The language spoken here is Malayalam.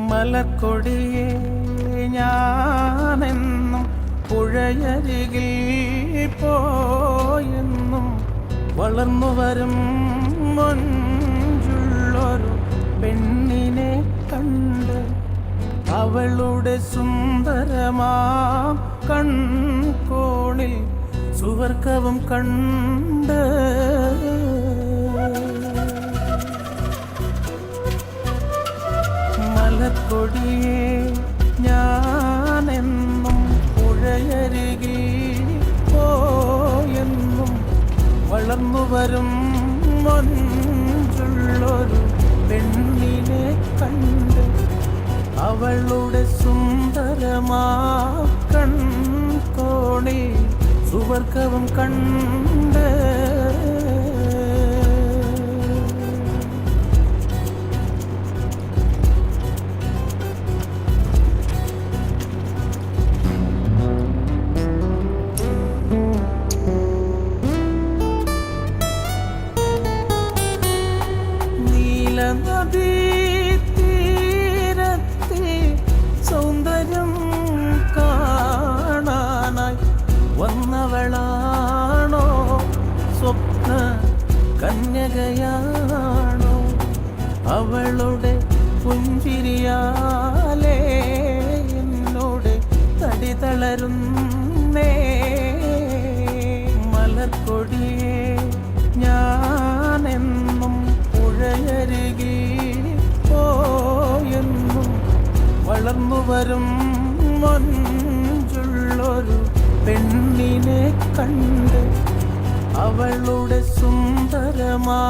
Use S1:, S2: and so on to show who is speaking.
S1: മലക്കൊടിയേ ഞാനെന്നും പുഴയരികിൽ പോയെന്നും വളർന്നു വരും മൊഞ്ചുള്ളൊരു പെണ്ണിനെ കണ്ട് അവളുടെ സുന്ദരമാം കൺകോണിൽ സുവർഗവും കണ്ട് മലക്കൊടിയേ ഞാനെന്നും പുഴയരികിൽ പോയെന്നും വളർന്നു വരും മൊഞ്ചുള്ളൊരു പെണ്ണിനെ കണ്ട് അവളുടെ സുന്ദരമാ കൺകോണിൽ സുവർഗവും കണ്ട് നീലനദീ തീരത്തെ സൗന്ദര്യം കാണാനായി വന്നവളാണോ സ്വപ്ന കന്യകയാണോ അവളുടെ പുഞ്ചിരിയാലേ എന്നോട് തടി തളരുന്നേ മലർക്കൊടിയേ ഞാനെന്നും പുഴയരികിൽ പോയെന്നും വളർന്നു വരും മൊഞ്ചുള്ളൊരു പെണ്ണിനെ കണ്ട് അവളുടെ സുന്ദരമാ